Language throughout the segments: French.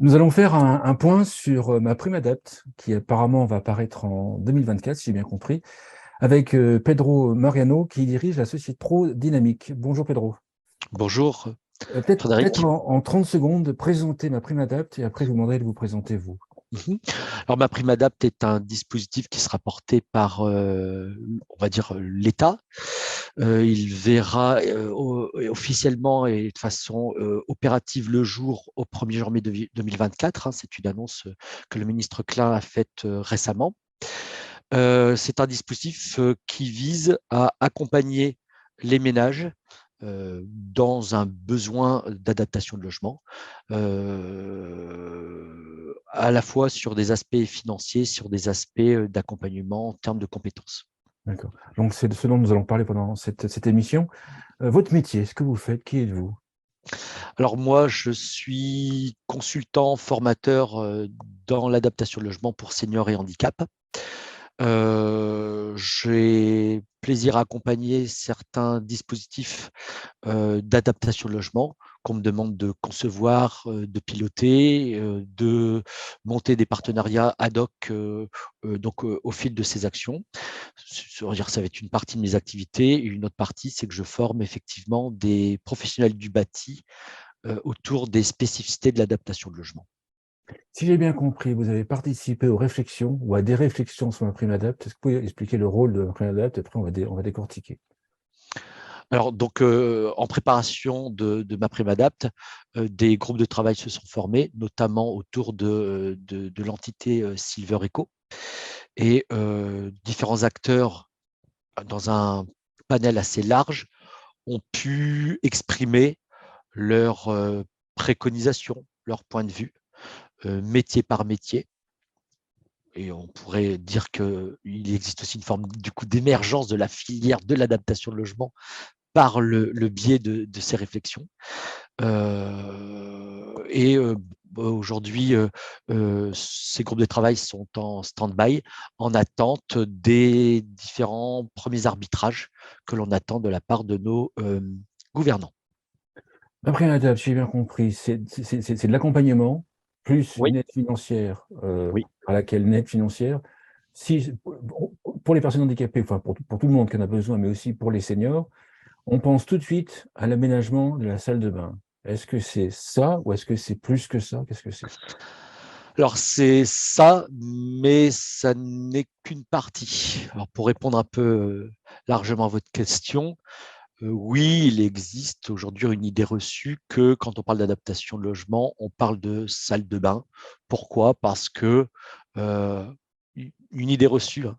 Nous allons faire un point sur ma prime Adapt, qui apparemment va apparaître en 2024, si j'ai bien compris, avec Pedro Mariano, qui dirige la société Pro Dynamique. Bonjour Pedro. Bonjour Peut-être Frédéric. en 30 secondes, présenter ma prime Adapt et après je vous demanderai de vous présenter vous. Mhm. Alors ma prime Adapt est un dispositif qui sera porté par, on va dire, l'État. Il verra officiellement et de façon opérative le jour au 1er janvier 2024. C'est une annonce que le ministre Klein a faite récemment. C'est un dispositif qui vise à accompagner les ménages dans un besoin d'adaptation de logement, à la fois sur des aspects financiers, sur des aspects d'accompagnement en termes de compétences. D'accord. Donc c'est de ce dont nous allons parler pendant cette émission. Votre métier, ce que vous faites, qui êtes-vous? Alors moi, je suis consultant, formateur dans l'adaptation de logement pour seniors et handicap. J'ai plaisir à accompagner certains dispositifs d'adaptation de logement qu'on me demande de concevoir, de piloter, de monter des partenariats ad hoc au fil de ces actions. Ça va être une partie de mes activités et une autre partie, c'est que je forme effectivement des professionnels du bâti autour des spécificités de l'adaptation de logement. Si j'ai bien compris, vous avez participé aux réflexions ou à des réflexions sur ma prime Adapt. Est-ce que vous pouvez expliquer le rôle de ma prime Adapt? Après, on va décortiquer. Alors, donc, en préparation de ma prime Adapt, des groupes de travail se sont formés, notamment autour de l'entité Silver Eco. Et différents acteurs, dans un panel assez large, ont pu exprimer leurs préconisations, leurs points de vue, métier par métier. Et on pourrait dire qu'il existe aussi une forme du coup d'émergence de la filière de l'adaptation de logement par le biais de ces réflexions. Et aujourd'hui, ces groupes de travail sont en stand-by en attente des différents premiers arbitrages que l'on attend de la part de nos gouvernants. Après un DAP, si j'ai bien compris, c'est de l'accompagnement plus Oui, une aide financière, oui. à laquelle une aide financière, si, pour les personnes handicapées, enfin pour tout le monde qui en a besoin, mais aussi pour les seniors, on pense tout de suite à l'aménagement de la salle de bain. Est-ce que c'est ça ou est-ce que c'est plus que ça? Qu'est-ce que c'est? Alors c'est ça, mais ça n'est qu'une partie. Alors pour répondre un peu largement à votre question, oui, il existe aujourd'hui une idée reçue que quand on parle d'adaptation de logement, on parle de salle de bain. Pourquoi? Parce que euh, une idée reçue, hein,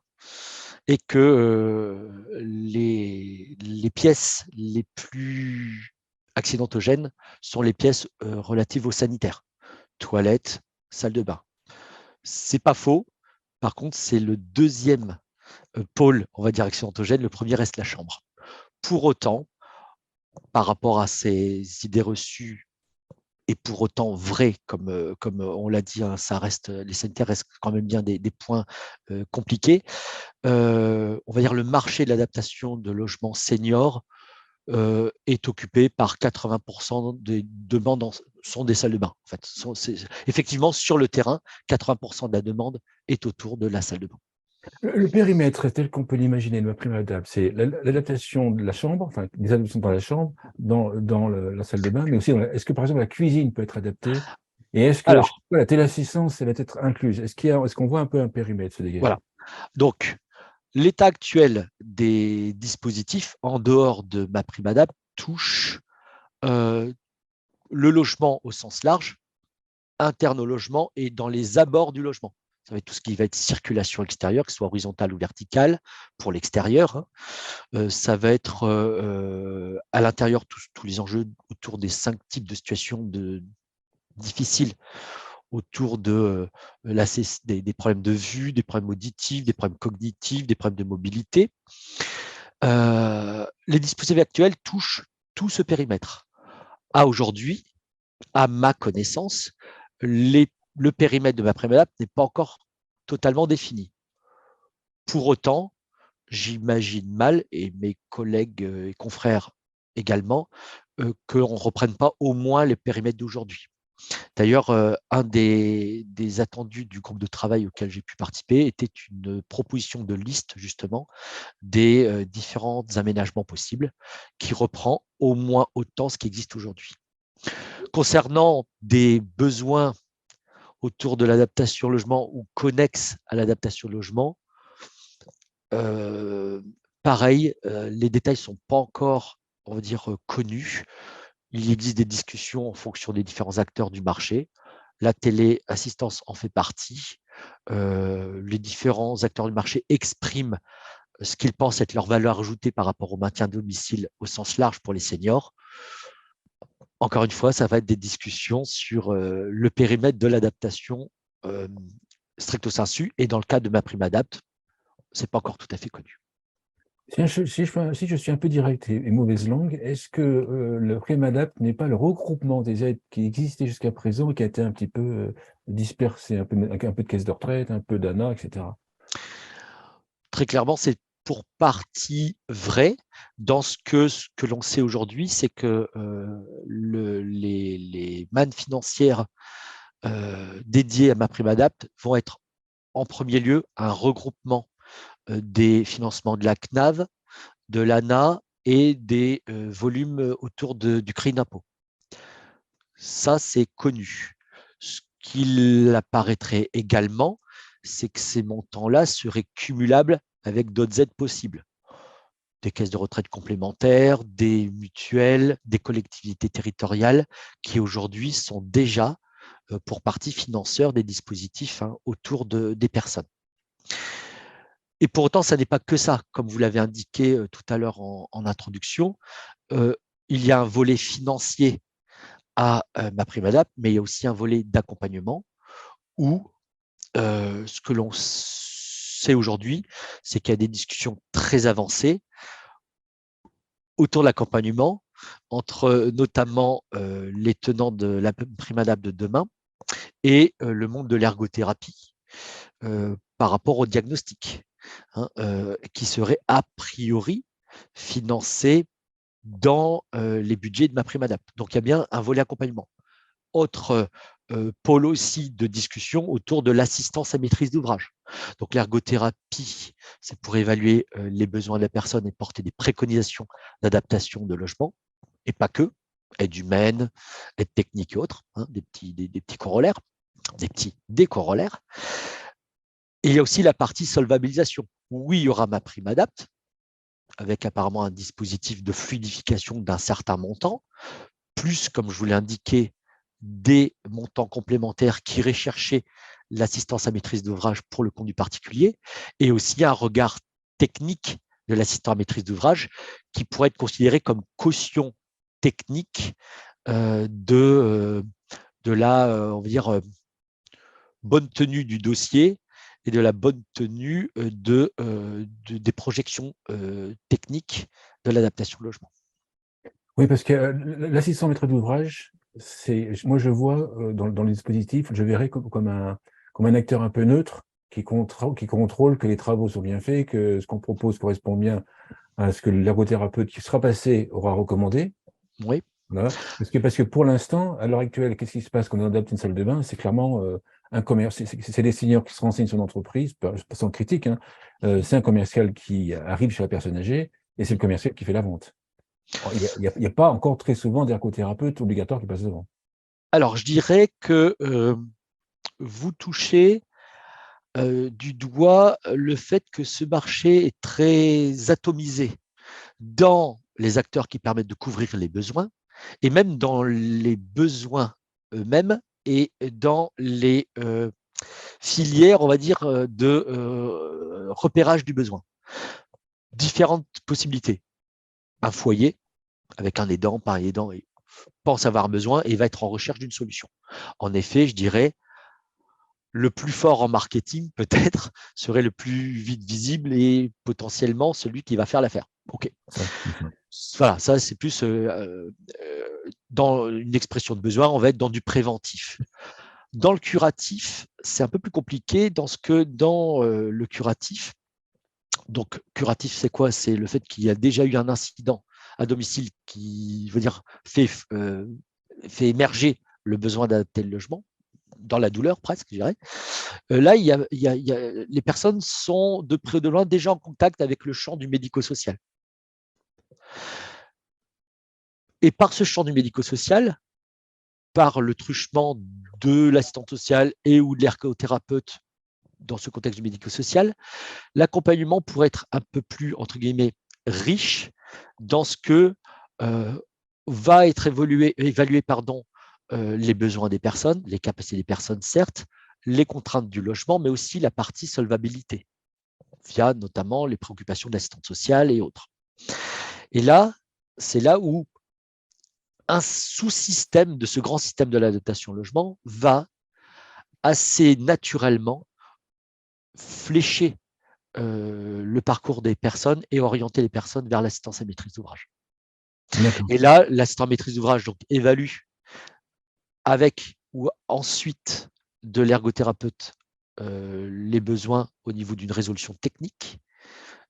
est que les pièces les plus accidentogènes sont les pièces relatives aux sanitaires, toilettes, salle de bain. C'est pas faux. Par contre, c'est le deuxième pôle, on va dire accidentogène. Le premier reste la chambre. Pour autant, par rapport à ces idées reçues et pour autant vraies, comme on l'a dit, hein, les sanitaires restent quand même bien des points compliqués. On va dire le marché de l'adaptation de logements seniors est occupé par 80% des demandes sont des salles de bain. En fait, effectivement, sur le terrain, 80% de la demande est autour de la salle de bain. Le périmètre tel qu'on peut l'imaginer de ma prime Adapt, c'est l'adaptation de la chambre, enfin des adaptations dans la chambre, dans la salle de bain, mais aussi est-ce que par exemple la cuisine peut être adaptée? Et est-ce que je sais Alors, pas, la téléassistance, elle va être incluse? Est-ce qu'on voit un peu un périmètre se dégager? voilà. Donc, l'état actuel des dispositifs, en dehors de MaPrimeAdapt, touche euh, le logement au sens large, interne au logement et dans les abords du logement. Ça va être tout ce qui va être circulation extérieure, que ce soit horizontale ou verticale, pour l'extérieur, hein. Ça va être à l'intérieur tous les enjeux autour des 5 types de situations difficiles, autour des problèmes de vue, des problèmes auditifs, des problèmes cognitifs, des problèmes de mobilité. Les dispositifs actuels touchent tout ce périmètre. À aujourd'hui, à ma connaissance, le périmètre de ma prémolab n'est pas encore totalement défini. Pour autant, j'imagine mal, et mes collègues et confrères également, qu'on ne reprenne pas au moins les périmètres d'aujourd'hui. D'ailleurs, un des attendus du groupe de travail auquel j'ai pu participer était une proposition de liste justement des différents aménagements possibles qui reprend au moins autant ce qui existe aujourd'hui. Concernant des besoins autour de l'adaptation logement ou connexes à l'adaptation logement, pareil, les détails ne sont pas encore, on va dire, connus. Il existe des discussions en fonction des différents acteurs du marché. La téléassistance en fait partie. Les différents acteurs du marché expriment ce qu'ils pensent être leur valeur ajoutée par rapport au maintien de domicile au sens large pour les seniors. Encore une fois, ça va être des discussions sur le périmètre de l'adaptation stricto sensu. Et dans le cas de MaPrimeAdapt, ce n'est pas encore tout à fait connu. Si je suis un peu direct et mauvaise langue, est-ce que le PrimeAdapt n'est pas le regroupement des aides qui existaient jusqu'à présent et qui a été un petit peu dispersé, un peu de caisse de retraite, un peu d'ANA, etc. Très clairement, c'est pour partie vrai. Dans ce que l'on sait aujourd'hui, c'est que les mannes financières dédiées à MaPrimeAdapt vont être en premier lieu un regroupement des financements de la CNAV, de l'ANA et des volumes autour du crédit d'impôt. Ça, c'est connu. Ce qu'il apparaîtrait également, c'est que ces montants-là seraient cumulables avec d'autres aides possibles. Des caisses de retraite complémentaires, des mutuelles, des collectivités territoriales qui aujourd'hui sont déjà pour partie financeurs des dispositifs autour des personnes. Et pour autant, ça n'est pas que ça. Comme vous l'avez indiqué tout à l'heure en introduction, il y a un volet financier à MaPrimeAdapt, mais il y a aussi un volet d'accompagnement où ce que l'on sait aujourd'hui, c'est qu'il y a des discussions très avancées autour de l'accompagnement entre notamment les tenants de la MaPrimeAdapt de demain et le monde de l'ergothérapie par rapport au diagnostic, qui serait a priori financé dans les budgets de MaPrimeAdapt. Donc, il y a bien un volet accompagnement. Autre pôle aussi de discussion autour de l'assistance à maîtrise d'ouvrage. Donc, l'ergothérapie, c'est pour évaluer les besoins de la personne et porter des préconisations d'adaptation de logement, et pas que, aide humaine, aide technique et autres, des petits corollaires, des corollaires. Et il y a aussi la partie solvabilisation. Oui, il y aura MaPrimeAdapt, avec apparemment un dispositif de fluidification d'un certain montant, plus, comme je vous l'ai indiqué, des montants complémentaires qui iraient chercher l'assistance à maîtrise d'ouvrage pour le compte du particulier, et aussi un regard technique de l'assistant à maîtrise d'ouvrage qui pourrait être considéré comme caution technique de la, on va dire, bonne tenue du dossier et de la bonne tenue des projections techniques de l'adaptation de logement. Oui, parce que l'assistant maître d'ouvrage, moi je vois dans le dispositif, je verrais comme un acteur un peu neutre qui contrôle que les travaux sont bien faits, que ce qu'on propose correspond bien à ce que l'ergothérapeute qui sera passé aura recommandé. Oui. Voilà. Parce que pour l'instant, à l'heure actuelle, qu'est-ce qui se passe quand on adapte une salle de bain? C'est clairement un commerce. C'est des seniors qui se renseignent sur l'entreprise, sans critique, hein. C'est un commercial qui arrive chez la personne âgée et c'est le commercial qui fait la vente. Il n'y a pas encore très souvent d'ergothérapeute obligatoire qui passe devant. Alors, je dirais que vous touchez du doigt le fait que ce marché est très atomisé dans les acteurs qui permettent de couvrir les besoins et même dans les besoins eux-mêmes et dans les filières, on va dire, de repérage du besoin. Différentes possibilités. Un foyer avec un aidant, par aidant, et pense avoir besoin et va être en recherche d'une solution. En effet, je dirais, le plus fort en marketing, peut-être, serait le plus vite visible et potentiellement celui qui va faire l'affaire. OK. Ça. Voilà, ça, c'est plus dans une expression de besoin, on va être dans du préventif. Dans le curatif, c'est un peu plus compliqué dans le curatif. Donc, curatif, c'est quoi? C'est le fait qu'il y a déjà eu un incident à domicile qui veut dire fait émerger le besoin d'adapter le logement, dans la douleur presque, je dirais. Là, les personnes sont de près ou de loin déjà en contact avec le champ du médico-social. Et par ce champ du médico-social, par le truchement de l'assistante sociale et ou de l'ergothérapeute dans ce contexte du médico-social, l'accompagnement pourrait être un peu plus, entre guillemets, riche dans ce que va être évalué les besoins des personnes, les capacités des personnes, certes, les contraintes du logement, mais aussi la partie solvabilité, via notamment les préoccupations de l'assistante sociale et autres. Et là, c'est là où un sous-système de ce grand système de l'adaptation au logement va assez naturellement flécher le parcours des personnes et orienter les personnes vers l'assistance à maîtrise d'ouvrage. Et là, l'assistant à maîtrise d'ouvrage donc évalue avec ou ensuite de l'ergothérapeute les besoins au niveau d'une résolution technique,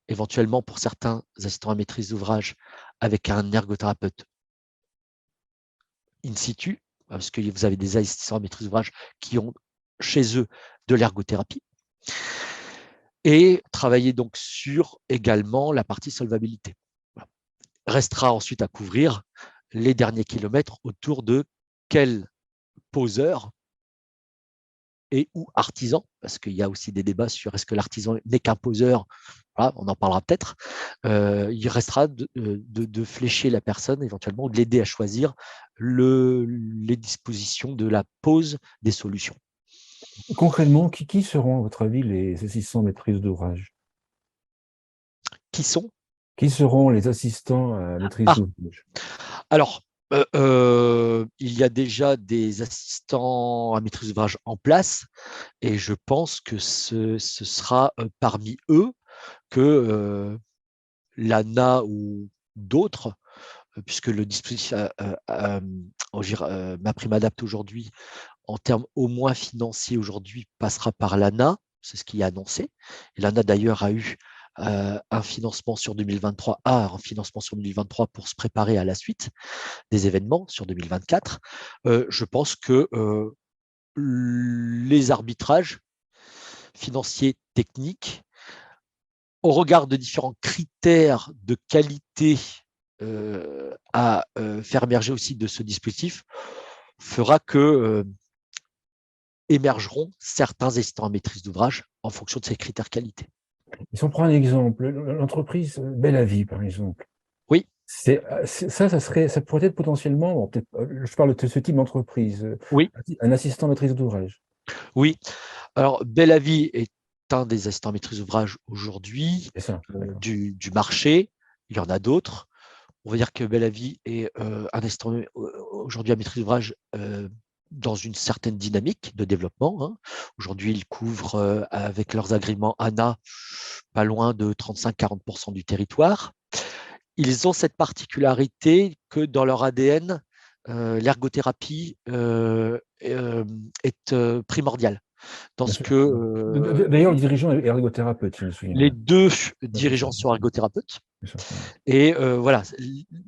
éventuellement pour certains assistants à maîtrise d'ouvrage avec un ergothérapeute in situ, parce que vous avez des assistants à maîtrise d'ouvrage qui ont chez eux de l'ergothérapie, et travailler donc sur également la partie solvabilité. Voilà. Restera ensuite à couvrir les derniers kilomètres autour de quel poseur et ou artisan, parce qu'il y a aussi des débats sur est-ce que l'artisan n'est qu'un poseur, voilà, on en parlera peut-être. Il restera de flécher la personne éventuellement, ou de l'aider à choisir les dispositions de la pose des solutions. Concrètement, qui seront, à votre avis, les assistants maîtrise d'ouvrage? Qui sont? Qui seront les assistants à maîtrise d'ouvrage? Alors, il y a déjà des assistants à maîtrise d'ouvrage en place, et je pense que ce sera parmi eux que l'ANA ou d'autres, puisque le dispositif MaPrimeAdapt aujourd'hui, en termes au moins financiers aujourd'hui, passera par l'ANA, c'est ce qui est annoncé. Et l'ANA d'ailleurs a eu un financement sur 2023, pour se préparer à la suite des événements sur 2024. Je pense que les arbitrages financiers, techniques, au regard de différents critères de qualité à faire émerger aussi de ce dispositif, fera que émergeront certains assistants à maîtrise d'ouvrage en fonction de ces critères qualité. Si on prend un exemple, l'entreprise Belle à Vie, par exemple. Oui. Ça pourrait être potentiellement, bon, je parle de ce type d'entreprise, Oui. un assistant maîtrise d'ouvrage. Oui. Alors, Belle à Vie est un des assistants à maîtrise d'ouvrage aujourd'hui du marché. Il y en a d'autres. On va dire que Belle à Vie est un assistant aujourd'hui à maîtrise d'ouvrage dans une certaine dynamique de développement. Hein. Aujourd'hui, ils couvrent avec leurs agréments ANA pas loin de 35-40% du territoire. Ils ont cette particularité que dans leur ADN, l'ergothérapie est primordiale. D'ailleurs, le dirigeant est ergothérapeute, si je me souviens les bien. deux dirigeants sont ergothérapeutes. Et voilà,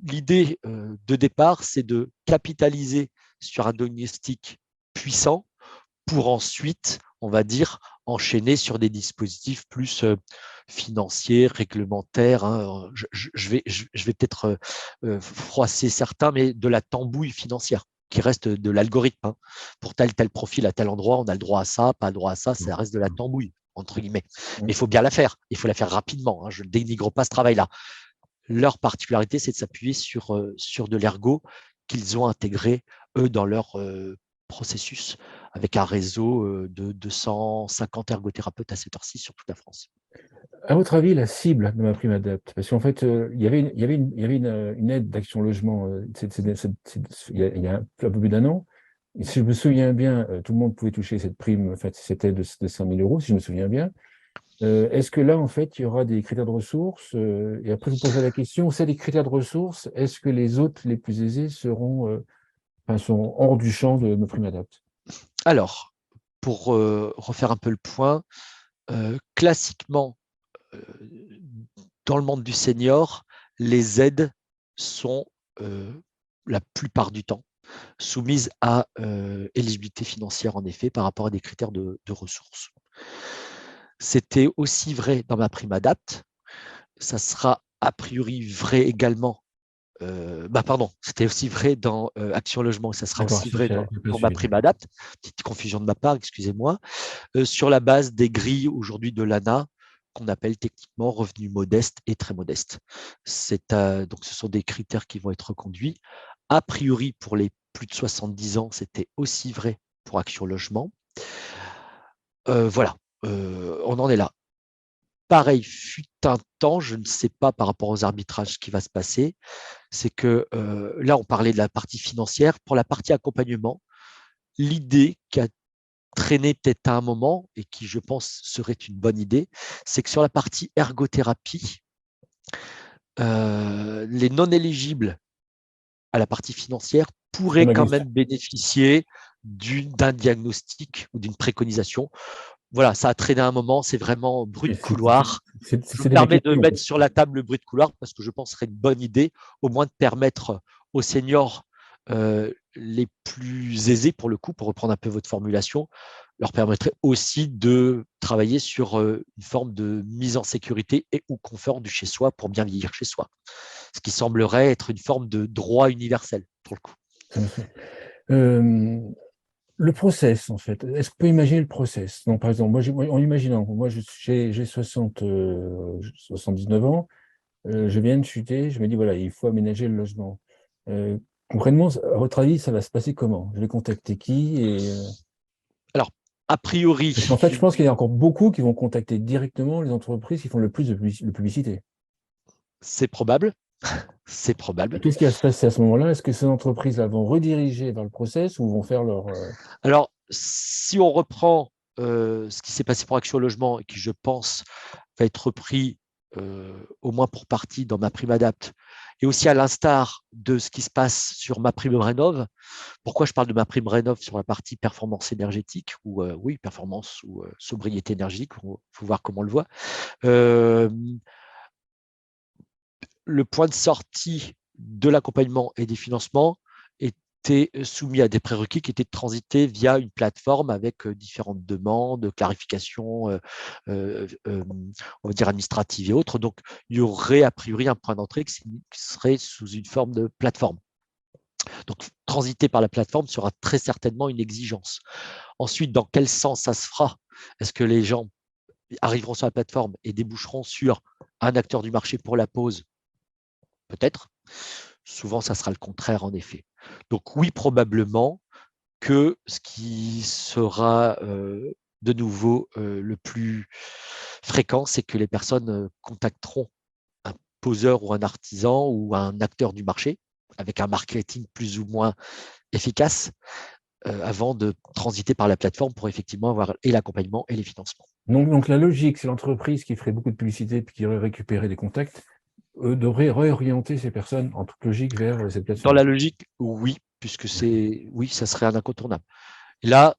l'idée de départ, c'est de capitaliser sur un diagnostic puissant pour ensuite, on va dire, enchaîner sur des dispositifs plus financiers, réglementaires. Hein. Je vais peut-être froisser certains, mais de la tambouille financière qui reste de l'algorithme. Hein. Pour tel profil à tel endroit, on a le droit à ça, pas le droit à ça, ça reste de la tambouille, entre guillemets. Mais il faut bien la faire, il faut la faire rapidement. Hein. Je ne dénigre pas ce travail-là. Leur particularité, c'est de s'appuyer sur de l'ergo qu'ils ont intégré, eux, dans leur processus, avec un réseau de 250 ergothérapeutes à cette heure-ci sur toute la France. À votre avis, la cible de MaPrimeAdapt, parce qu'en fait, il y avait une aide d'Action Logement il y a un peu plus d'un an. Et si je me souviens bien, tout le monde pouvait toucher cette prime, en fait, cette aide de 100 000 €, si je me souviens bien. Est-ce que là, en fait, il y aura des critères de ressources et après, vous poserez la question, c'est des critères de ressources, est-ce que les autres, les plus aisés, sont hors du champ de MaPrimeAdapt? Alors, pour refaire un peu le point, classiquement, dans le monde du senior, les aides sont la plupart du temps soumises à éligibilité financière, en effet, par rapport à des critères de ressources. C'était aussi vrai dans MaPrimeAdapt. Ça sera a priori vrai également. C'était aussi vrai dans Action Logement. Ça sera D'accord, aussi vrai j'ai pas pour suivi. MaPrimeAdapt. Petite confusion de ma part, excusez-moi. Sur la base des grilles aujourd'hui de l'ANA, qu'on appelle techniquement revenus modestes et très modestes. Donc, ce sont des critères qui vont être reconduits. A priori, pour les plus de 70 ans, c'était aussi vrai pour Action Logement. Voilà, on en est là. Pareil, fut un temps, je ne sais pas par rapport aux arbitrages ce qui va se passer, c'est que là, on parlait de la partie financière. Pour la partie accompagnement, l'idée qui a traîné peut-être à un moment et qui, je pense, serait une bonne idée, c'est que sur la partie ergothérapie, les non éligibles à la partie financière pourraient quand même bénéficier d'un diagnostic ou d'une préconisation. Voilà, ça a traîné un moment, c'est vraiment brut de couloir. Je me C'était ma permets de question. mettre sur la table le bruit de couloir parce que je pense que ce serait une bonne idée, au moins de permettre aux seniors les plus aisés, pour le coup, pour reprendre un peu votre formulation, leur permettrait aussi de travailler sur une forme de mise en sécurité et ou confort du chez-soi pour bien vieillir chez soi. Ce qui semblerait être une forme de droit universel, pour le coup. Le process, en fait, est-ce qu'on peut imaginer le process? Donc, par exemple, en imaginant, moi j'ai 79 ans, je viens de chuter, je me dis, voilà, il faut aménager le logement. Concrètement, à votre avis, ça va se passer comment? Je vais contacter qui? Alors, a priori, Parce qu'en fait, je pense qu'il y a encore beaucoup qui vont contacter directement les entreprises qui font le plus de publicité. c'est probable. C'est probable. Qu'est-ce qui va se passer à ce moment-là? Est-ce que ces entreprises-là vont rediriger vers le process ou vont faire leur... Alors, si on reprend ce qui s'est passé pour Action Logement et qui, je pense, va être repris au moins pour partie dans MaPrimeAdapt et aussi à l'instar de ce qui se passe sur MaPrimeRénov'. Pourquoi je parle de MaPrimeRénov' sur la partie performance énergétique ou oui, performance ou sobriété énergétique, il faut voir comment on le voit. Le point de sortie de l'accompagnement et des financements était soumis à des prérequis qui étaient de transiter via une plateforme avec différentes demandes, clarifications, on va dire administratives et autres. Donc, il y aurait a priori un point d'entrée qui serait sous une forme de plateforme. Donc, transiter par la plateforme sera très certainement une exigence. Ensuite, dans quel sens ça se fera? Est-ce que les gens arriveront sur la plateforme et déboucheront sur un acteur du marché pour la pose? Peut-être. Souvent, ça sera le contraire, en effet. Donc oui, probablement que ce qui sera de nouveau le plus fréquent, c'est que les personnes contacteront un poseur ou un artisan ou un acteur du marché avec un marketing plus ou moins efficace avant de transiter par la plateforme pour effectivement avoir et l'accompagnement et les financements. Donc la logique, c'est l'entreprise qui ferait beaucoup de publicité puis qui aurait récupéré des contacts, devrait réorienter ces personnes en toute logique vers cette Dans plateforme. la logique, oui, puisque oui, ça serait un incontournable. Et là,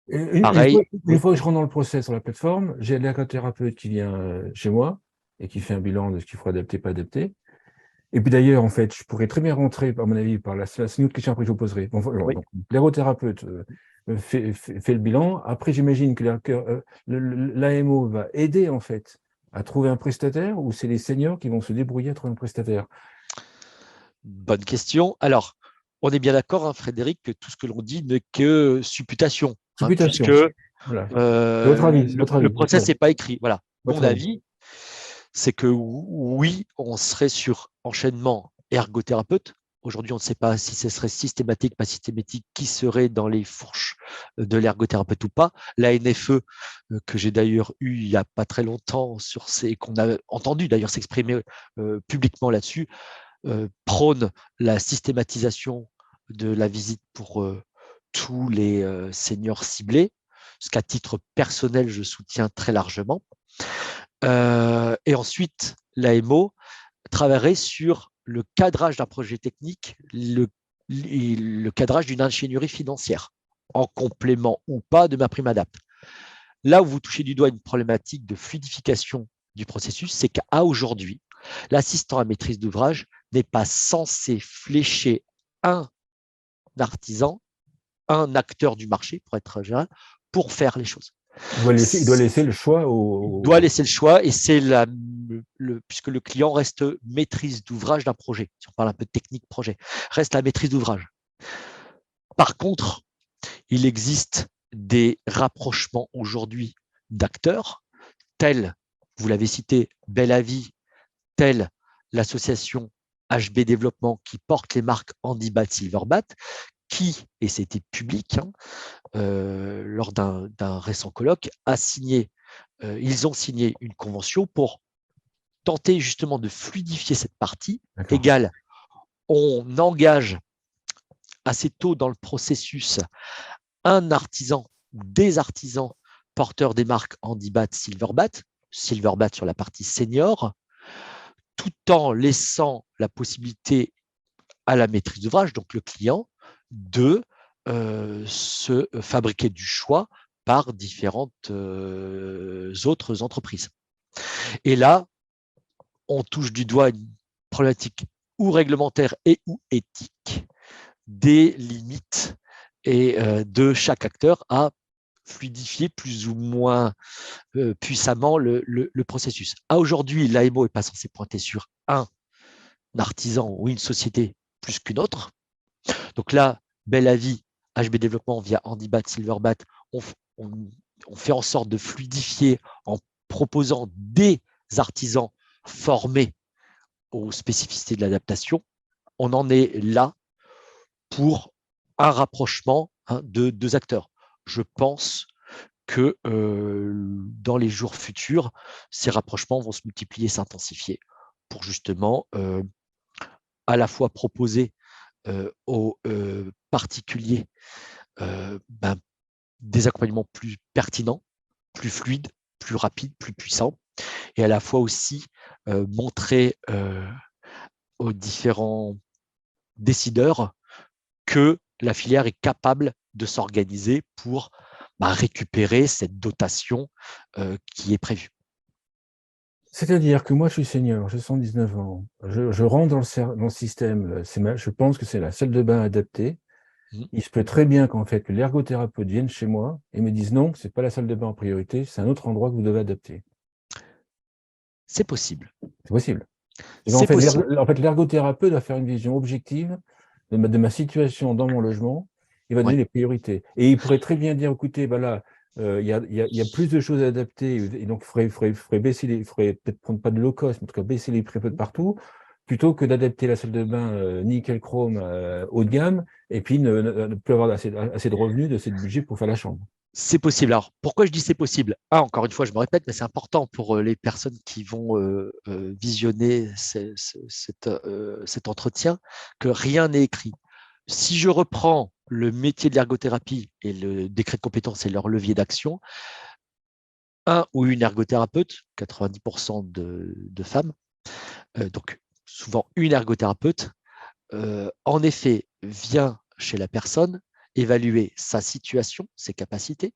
Une pareil, fois, une oui, fois que je rentre dans le process sur la plateforme, j'ai l'ergothérapeute qui vient chez moi et qui fait un bilan de ce qu'il faut adapter, pas adapter. Et puis d'ailleurs, en fait, je pourrais très bien rentrer, à mon avis, par c'est une autre question après que je vous poserai. Bon, voilà, oui. donc, l'ergothérapeute fait le bilan. Après, j'imagine que l'AMO va aider, en fait, à trouver un prestataire ou c'est les seniors qui vont se débrouiller à trouver un prestataire? Bonne question. Alors, on est bien d'accord, hein, Frédéric, que tout ce que l'on dit n'est que supputation, hein, puisque Supputation. Voilà. C'est votre avis, c'est votre le avis, votre process avis, n'est pas écrit. Voilà. Mon votre avis. avis, c'est que oui, on serait sur enchaînement ergothérapeute. Aujourd'hui, on ne sait pas si ce serait systématique, pas systématique, qui serait dans les fourches de l'ergothérapeute ou pas. La NFE, que j'ai d'ailleurs eu il n'y a pas très longtemps, qu'on a entendu d'ailleurs s'exprimer publiquement là-dessus, prône la systématisation de la visite pour tous les seniors ciblés, ce qu'à titre personnel, je soutiens très largement. Et ensuite, l'AMO travaillerait sur le cadrage d'un projet technique, le cadrage d'une ingénierie financière, en complément ou pas de MaPrimeAdapt. Là où vous touchez du doigt une problématique de fluidification du processus, c'est qu'à aujourd'hui, l'assistant à maîtrise d'ouvrage n'est pas censé flécher un artisan, un acteur du marché, pour être général, pour faire les choses. Il doit laisser le choix Il doit laisser le choix et c'est puisque le client reste maîtrise d'ouvrage d'un projet. Si on parle un peu de technique projet, reste la maîtrise d'ouvrage. Par contre, il existe des rapprochements aujourd'hui d'acteurs tels, vous l'avez cité, Belle à Vie, telle l'association HB Développement qui porte les marques Handibat, Silverbat, qui, et c'était public, lors d'un récent colloque, ils ont signé une convention pour tenter justement de fluidifier cette partie. Égale, on engage assez tôt dans le processus un artisan ou des artisans porteurs des marques Handibat, Silverbat sur la partie senior, tout en laissant la possibilité à la maîtrise d'ouvrage, donc le client, de se fabriquer du choix par différentes autres entreprises. Et là, on touche du doigt une problématique ou réglementaire et ou éthique des limites et de chaque acteur à fluidifier plus ou moins puissamment le processus. Aujourd'hui, l'AMO n'est pas censé pointer sur un artisan ou une société plus qu'une autre. Donc là, Belle à Vie, HB Développement via Handibat, Silverbat, on fait en sorte de fluidifier en proposant des artisans formés aux spécificités de l'adaptation. On en est là pour un rapprochement de deux acteurs. Je pense que dans les jours futurs, ces rapprochements vont se multiplier, s'intensifier pour justement à la fois proposer aux particuliers des accompagnements plus pertinents, plus fluides, plus rapides, plus puissants, et à la fois aussi montrer aux différents décideurs que la filière est capable de s'organiser pour récupérer cette dotation qui est prévue. C'est-à-dire que moi, je suis senior, j'ai 119 ans, je rentre dans le système, je pense que c'est la salle de bain adaptée. Il se peut très bien qu'en fait, l'ergothérapeute vienne chez moi et me dise non, ce n'est pas la salle de bain en priorité, c'est un autre endroit que vous devez adapter. C'est possible. C'est possible. En fait, l'ergothérapeute doit faire une vision objective de ma situation dans mon logement. Il va donner les priorités. Et il pourrait très bien dire, écoutez, ben là, il y a plus de choses à adapter, et donc il ferait baisser il ferait peut-être prendre pas de low cost, mais en tout cas baisser les prix un peu de partout, plutôt que d'adapter la salle de bain nickel chrome haut de gamme, et puis ne plus avoir assez de revenus, de budget pour faire la chambre. C'est possible. Alors, pourquoi je dis c'est possible? Encore une fois, je me répète, mais c'est important pour les personnes qui vont visionner cet entretien, que rien n'est écrit. Si je reprends le métier de l'ergothérapie et le décret de compétence et leur levier d'action, un ou une ergothérapeute, 90% de femmes, donc souvent une ergothérapeute, en effet, vient chez la personne évaluer sa situation, ses capacités,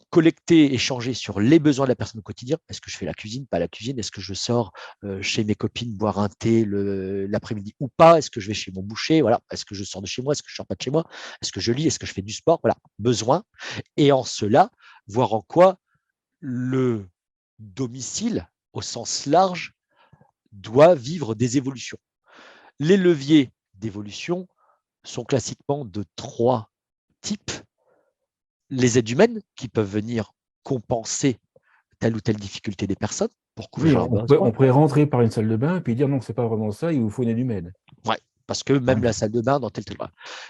collecter, échanger sur les besoins de la personne au quotidien. Est-ce que je fais la cuisine, pas la cuisine? Est-ce que je sors chez mes copines boire un thé l'après-midi ou pas? Est-ce que je vais chez mon boucher? Voilà. Est-ce que je sors de chez moi? Est-ce que je ne sors pas de chez moi? Est-ce que je lis? Est-ce que je fais du sport? Voilà, besoin. Et en cela, voir en quoi le domicile, au sens large, doit vivre des évolutions. Les leviers d'évolution sont classiquement de 3 types. Les aides humaines qui peuvent venir compenser telle ou telle difficulté des personnes pour couvrir leurs besoins. On pourrait rentrer par une salle de bain et puis dire non, c'est pas vraiment ça, il vous faut une aide humaine. Ouais, parce que même la salle de bain dans tel.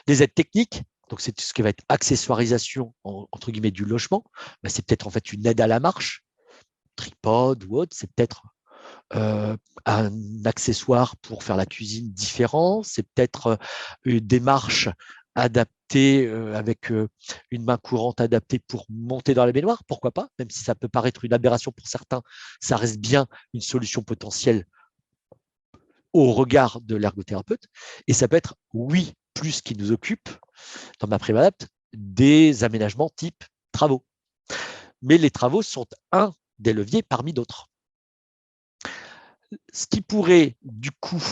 Les aides techniques, donc c'est tout ce qui va être accessoirisation entre guillemets du logement, c'est peut-être en fait une aide à la marche, tripode ou autre, c'est peut-être un accessoire pour faire la cuisine différent, c'est peut-être une démarche adaptée avec une main courante adaptée pour monter dans la baignoire, pourquoi pas, même si ça peut paraître une aberration pour certains, ça reste bien une solution potentielle au regard de l'ergothérapeute. Et ça peut être, oui, plus ce qui nous occupe dans ma prime adapte, des aménagements type travaux. Mais les travaux sont un des leviers parmi d'autres. Ce qui pourrait du coup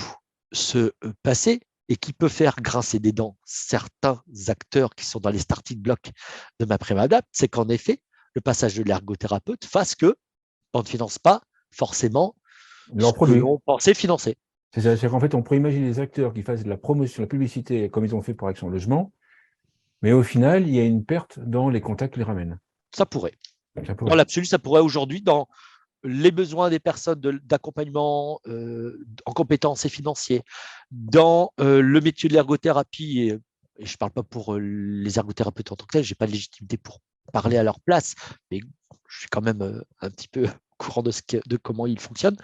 se passer, et qui peut faire grincer des dents certains acteurs qui sont dans les starting blocks de MaPrimeAdapt, c'est qu'en effet, le passage de l'ergothérapeute fasse que on ne finance pas forcément ce Leurs que produits. l'on pensait financer. C'est-à-dire qu'en fait, on pourrait imaginer les acteurs qui fassent de la promotion, la publicité, comme ils ont fait pour Action Logement, mais au final, il y a une perte dans les contacts qu'ils ramènent. Ça pourrait. Ça Dans pourrait. l'absolu, ça pourrait aujourd'hui, dans les besoins des personnes d'accompagnement en compétences et financiers, dans le métier de l'ergothérapie, et je ne parle pas pour les ergothérapeutes en tant que tels, je n'ai pas de légitimité pour parler à leur place, mais je suis quand même un petit peu au courant de comment ils fonctionnent.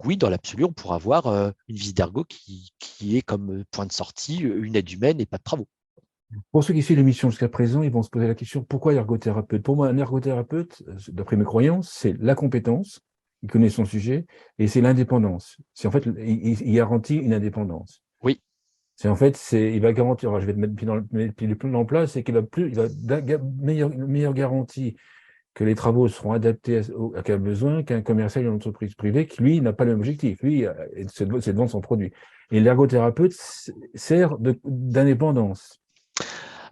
Oui, dans l'absolu, on pourra avoir une visite d'ergo qui est comme point de sortie une aide humaine et pas de travaux. Pour ceux qui suivent l'émission jusqu'à présent, ils vont se poser la question, pourquoi ergothérapeute? Pour moi, un ergothérapeute, d'après mes croyances, c'est la compétence, il connaît son sujet, et c'est l'indépendance. C'est en fait, il garantit une indépendance. Oui. C'est en fait, il va garantir, alors je vais te mettre pied dans le plat, c'est qu'il va meilleure garantie que les travaux seront adaptés à quel besoin qu'un commercial ou une entreprise privée qui, lui, n'a pas le même objectif. Lui, c'est de vendre son produit. Et l'ergothérapeute sert d'indépendance.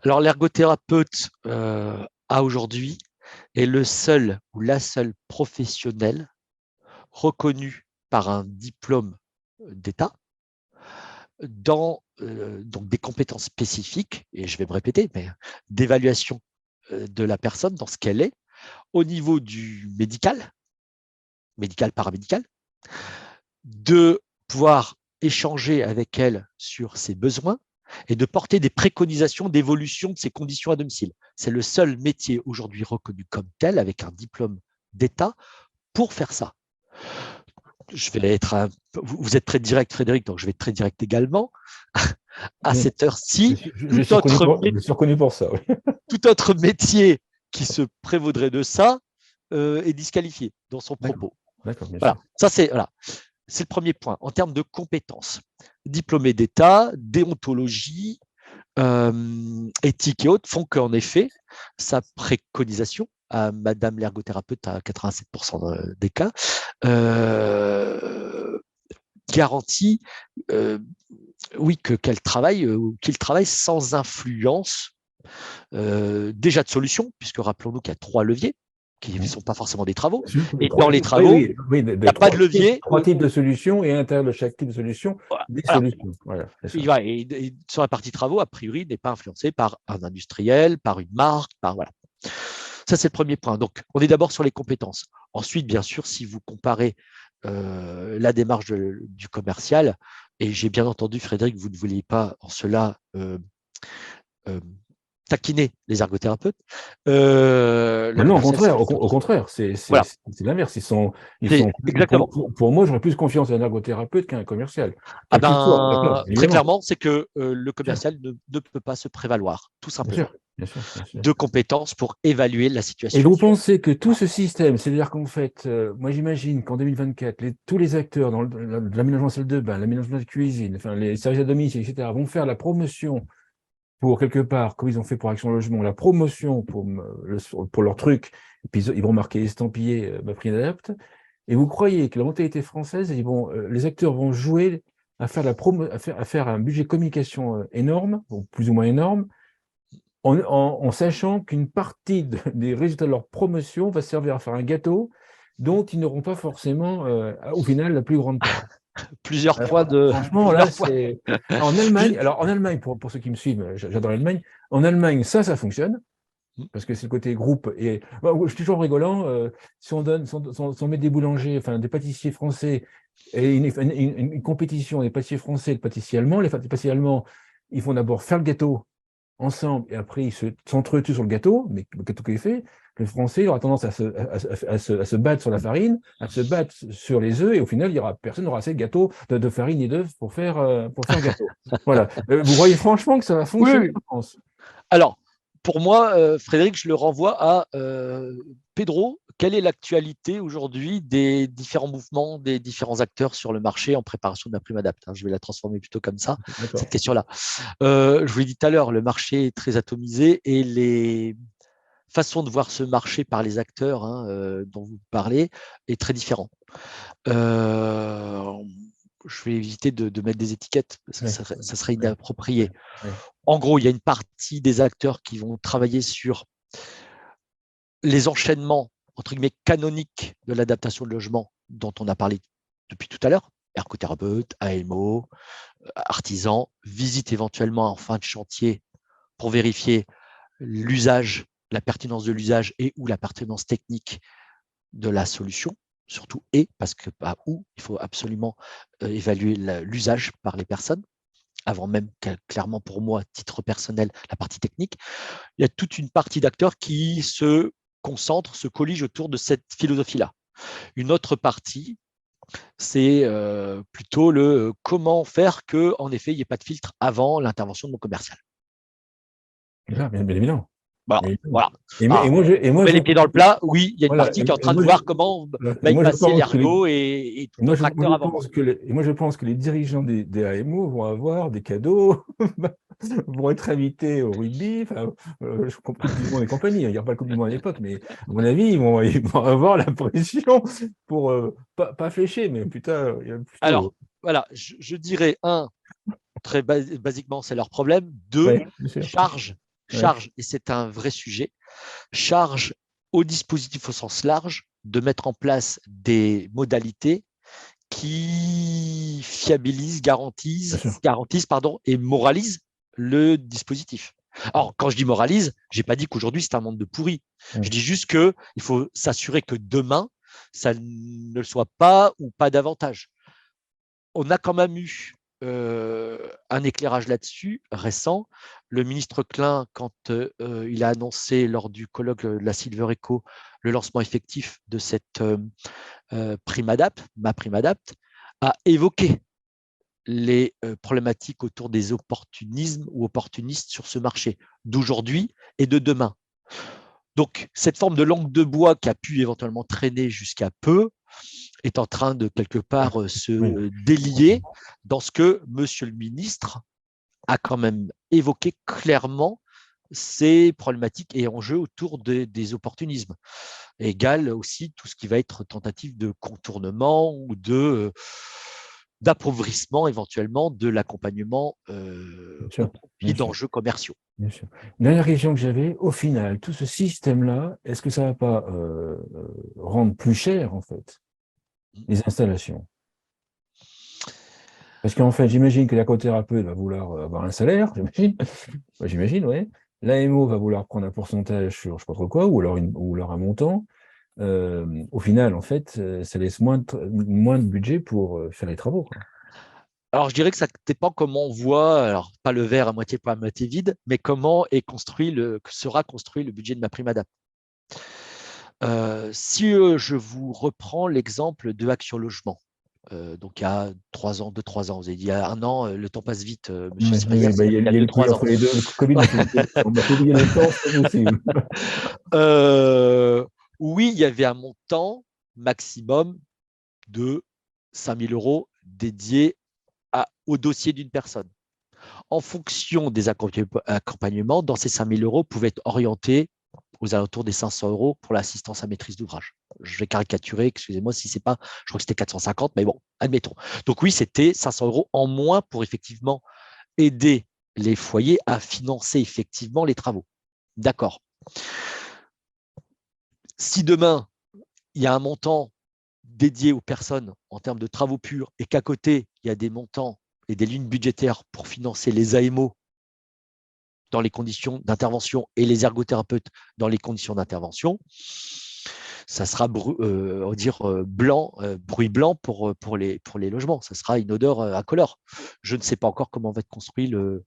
Alors, l'ergothérapeute a aujourd'hui est le seul ou la seule professionnelle reconnue par un diplôme d'État dans donc des compétences spécifiques, et je vais me répéter, mais d'évaluation de la personne dans ce qu'elle est, au niveau du médical, paramédical, de pouvoir échanger avec elle sur ses besoins et de porter des préconisations d'évolution de ses conditions à domicile. C'est le seul métier aujourd'hui reconnu comme tel, avec un diplôme d'État, pour faire ça. Je vais être vous êtes très direct, Frédéric, donc je vais être très direct également. À cette heure-ci, je suis reconnu pour ça. Oui. Tout autre métier qui se prévaudrait de ça est disqualifié dans son propos. D'accord, bien voilà. sûr. Ça, c'est le premier point. En termes de compétences, diplômé d'État, déontologie, éthique et autres font qu'en effet, sa préconisation à Madame l'ergothérapeute à 87% des cas garantit oui, qu'il travaille sans influence déjà de solutions, puisque rappelons-nous qu'il y a 3 leviers qui ne sont pas forcément des travaux. Et dans les travaux, il n'y a pas de levier. 3 types de solutions et à l'intérieur de chaque type de solution, des solutions. Voilà, et sur la partie travaux, a priori, il n'est pas influencé par un industriel, par une marque, voilà. Ça, c'est le premier point. Donc, on est d'abord sur les compétences. Ensuite, bien sûr, si vous comparez la démarche du commercial, et j'ai bien entendu, Frédéric, vous ne vouliez pas en cela taquiner les ergothérapeutes. Non, au contraire, c'est voilà. L'inverse. Exactement. Pour moi, j'aurais plus confiance en un ergothérapeute qu'un commercial. Très clairement, c'est que le commercial ne peut pas se prévaloir, tout simplement, bien sûr. de compétences pour évaluer la situation. Et vous pensez que tout ce système, c'est-à-dire qu'en fait, moi j'imagine qu'en 2024, tous les acteurs dans l'aménagement de salle de bain, l'aménagement de cuisine, enfin, les services à domicile, etc., vont faire la promotion pour quelque part, comme ils ont fait pour Action Logement, la promotion pour leur truc, et puis ils vont marquer estampillé MaPrimeAdapt, et vous croyez que la mentalité française, les acteurs vont jouer à faire à faire un budget communication énorme, ou plus ou moins énorme, en sachant qu'une partie des résultats de leur promotion va servir à faire un gâteau dont ils n'auront pas forcément, au final, la plus grande part. Plusieurs points de. Franchement, là, c'est. En Allemagne, pour ceux qui me suivent, j'adore l'Allemagne. En Allemagne, ça fonctionne, parce que c'est le côté groupe. Et je suis toujours rigolant. Si on met des boulangers, enfin des pâtissiers français, et une compétition des pâtissiers français et des pâtissiers allemands, les pâtissiers allemands, ils vont d'abord faire le gâteau ensemble, et après, ils s'entretuent sur le gâteau, mais le gâteau qui est fait, le français il aura tendance à se battre sur la farine, à se battre sur les œufs, et au final, personne n'aura assez de gâteau, de farine et d'œufs pour faire gâteau. Voilà. Vous voyez franchement que ça va fonctionner en France. Alors, pour moi, Frédéric, je le renvoie à Pedro. Quelle est l'actualité aujourd'hui des différents mouvements, des différents acteurs sur le marché en préparation de MaPrimeAdapt? Je vais la transformer plutôt comme ça, cette question-là. Je vous l'ai dit tout à l'heure, le marché est très atomisé et les façons de voir ce marché par les acteurs dont vous parlez est très différent. je vais éviter de mettre des étiquettes, parce que ça serait inapproprié. Ouais. En gros, il y a une partie des acteurs qui vont travailler sur les enchaînements, entre guillemets, canoniques de l'adaptation de logement dont on a parlé depuis tout à l'heure, ergothérapeute, AMO, artisan, visite éventuellement en fin de chantier pour vérifier l'usage, la pertinence de l'usage et ou la pertinence technique de la solution, surtout et, parce que où il faut absolument évaluer l'usage par les personnes, avant même clairement pour moi, titre personnel, la partie technique. Il y a toute une partie d'acteurs qui se concentrent, se colligent autour de cette philosophie-là. Une autre partie, c'est plutôt le comment faire que, en effet, il n'y ait pas de filtre avant l'intervention de mon commercial. Bien évidemment. Voilà. Et moi, on met les pieds dans le plat. Oui, il y a une voilà, partie qui est en train de voir comment bypasser l'ergo et tout autre acteur avant moi. Et moi, je pense que les dirigeants des AMO vont avoir des cadeaux, vont être invités au rugby, Coupe du Monde et compagnie. Il n'y a pas le Coupe du Monde à l'époque, mais à mon avis, ils vont avoir la pression pour, pas flécher, mais putain, il y a plutôt... Alors, voilà, je dirais, très basiquement, c'est leur problème. Deux, charge, et c'est un vrai sujet, charge au dispositif au sens large de mettre en place des modalités qui fiabilisent, garantissent et moralisent le dispositif. Alors, quand je dis moralise, je n'ai pas dit qu'aujourd'hui c'est un monde de pourri. Je dis juste qu'il faut s'assurer que demain, ça ne le soit pas ou pas davantage. On a quand même eu un éclairage là-dessus récent. Le ministre Klein, quand il a annoncé lors du colloque de la Silver Eco le lancement effectif de cette prime adapt, ma prime adapt, a évoqué les problématiques autour des opportunismes ou opportunistes sur ce marché d'aujourd'hui et de demain. Donc, cette forme de langue de bois qui a pu éventuellement traîner jusqu'à peu est en train de quelque part se délier dans ce que Monsieur le ministre a quand même évoqué clairement ces problématiques et enjeux autour des opportunismes. Égale aussi tout ce qui va être tentative de contournement ou d'appauvrissement éventuellement de l'accompagnement au profit d'enjeux commerciaux. Bien sûr. Dernière question que j'avais, au final, tout ce système-là, est-ce que ça ne va pas rendre plus cher, en fait, les installations? Parce qu'en fait, j'imagine que l'ergothérapeute va vouloir avoir un salaire, j'imagine. J'imagine, oui. L'AMO va vouloir prendre un pourcentage sur je ne sais pas trop quoi, ou alors un montant. Au final, en fait, ça laisse moins de budget pour faire les travaux, quoi. Alors, je dirais que ça dépend comment on voit, alors pas le verre à moitié plein, à moitié vide, mais comment sera construit le budget de ma prime adapt. Si je vous reprends l'exemple de Action Logement, donc il y a 3 ans, 2-3 ans, vous avez dit il y a 1 an, le temps passe vite, monsieur Spreyer, il y a le Covid entre les deux, le Covid m'a fait oublier le temps, c'est pas possible. Oui, il y avait un montant maximum de 5 000 € dédié au dossier d'une personne. En fonction des accompagnements, dans ces 5 000 € pouvaient être orientés aux alentours des 500 € pour l'assistance à maîtrise d'ouvrage. Je vais caricaturer, excusez-moi si c'est pas, je crois que c'était 450, mais bon, admettons. Donc oui, c'était 500 € en moins pour effectivement aider les foyers à financer effectivement les travaux. D'accord. Si demain, il y a un montant dédié aux personnes en termes de travaux purs et qu'à côté, il y a des montants et des lignes budgétaires pour financer les AMO dans les conditions d'intervention et les ergothérapeutes dans les conditions d'intervention, ça sera bruit blanc pour les logements. Ça sera une odeur incolore. Je ne sais pas encore comment va être construit le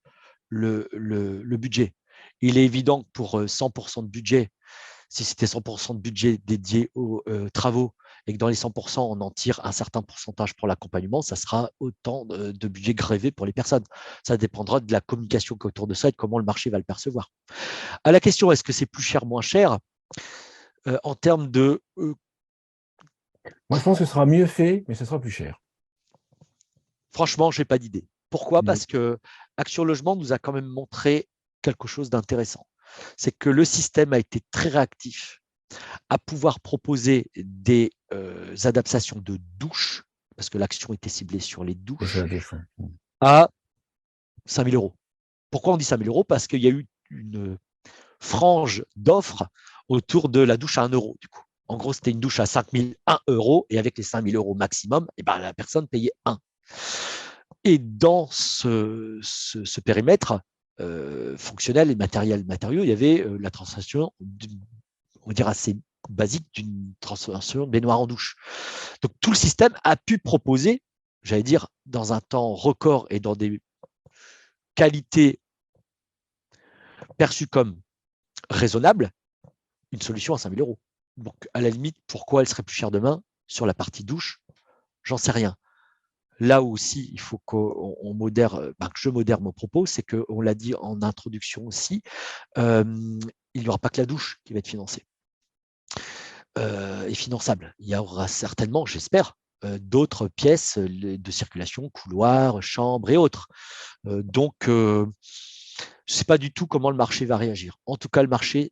budget. Il est évident que pour 100% de budget, si c'était 100% de budget dédié aux travaux et que dans les 100%, on en tire un certain pourcentage pour l'accompagnement, ça sera autant de budget grévé pour les personnes. Ça dépendra de la communication autour de ça et de comment le marché va le percevoir. À la question, est-ce que c'est plus cher, moins cher, en termes de… Moi, je pense que ce sera mieux fait, mais ce sera plus cher. Franchement, je n'ai pas d'idée. Pourquoi ? Parce que Action Logement nous a quand même montré quelque chose d'intéressant. C'est que le système a été très réactif à pouvoir proposer des adaptations de douche parce que l'action était ciblée sur les C'est douches, ça, la douche, ouais. à 5 000 euros. Pourquoi on dit 5 000 euros? Parce qu'il y a eu une frange d'offres autour de la douche à 1 euro, du coup. En gros, c'était une douche à 5 001 euros, et avec les 5 000 euros maximum, eh ben, la personne payait 1. Et dans ce périmètre fonctionnel et matériaux, il y avait la transformation, on va dire, assez basique d'une transformation de baignoire en douche. Donc, tout le système a pu proposer, j'allais dire, dans un temps record et dans des qualités perçues comme raisonnables, une solution à 5 000 euros. Donc, à la limite, pourquoi elle serait plus chère demain sur la partie douche? J'en sais rien. Là aussi, il faut qu'on modère, que je modère mon propos, c'est qu'on l'a dit en introduction aussi, il n'y aura pas que la douche qui va être financée et finançable. Il y aura certainement, j'espère, d'autres pièces de circulation, couloirs, chambres et autres. Donc, je ne sais pas du tout comment le marché va réagir. En tout cas, le marché,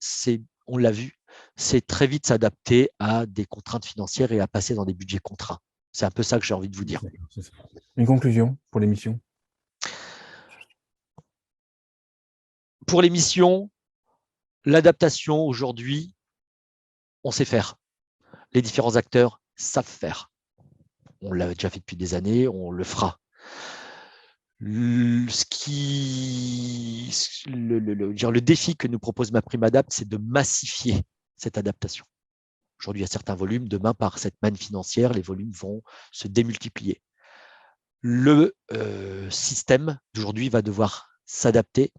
on l'a vu, c'est très vite s'adapter à des contraintes financières et à passer dans des budgets contraints. C'est un peu ça que j'ai envie de vous dire. Une conclusion pour l'émission? Pour l'émission, l'adaptation aujourd'hui, on sait faire. Les différents acteurs savent faire. On l'a déjà fait depuis des années, on le fera. Le défi que nous propose MaPrimeAdapt, c'est de massifier cette adaptation. Aujourd'hui, il y a certains volumes. Demain, par cette manne financière, les volumes vont se démultiplier. Le système d'aujourd'hui va devoir s'adapter,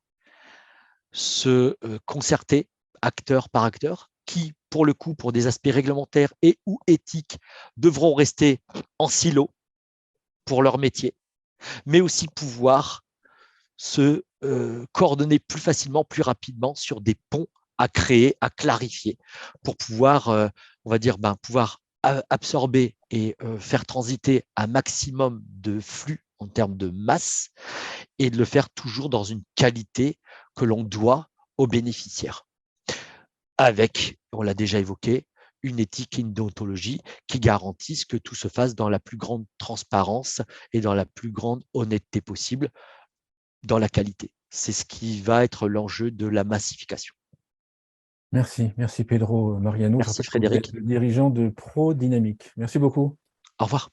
se concerter acteur par acteur, qui, pour le coup, pour des aspects réglementaires et ou éthiques, devront rester en silo pour leur métier, mais aussi pouvoir se coordonner plus facilement, plus rapidement sur des ponts à créer, à clarifier, pour pouvoir, on va dire, pouvoir absorber et faire transiter un maximum de flux en termes de masse et de le faire toujours dans une qualité que l'on doit aux bénéficiaires. Avec, on l'a déjà évoqué, une éthique et une déontologie qui garantissent que tout se fasse dans la plus grande transparence et dans la plus grande honnêteté possible dans la qualité. C'est ce qui va être l'enjeu de la massification. Merci, merci Pedro Mariano. Je Merci rappelle que vous Frédéric. êtes le dirigeant de ProDynamic. Merci beaucoup. Au revoir.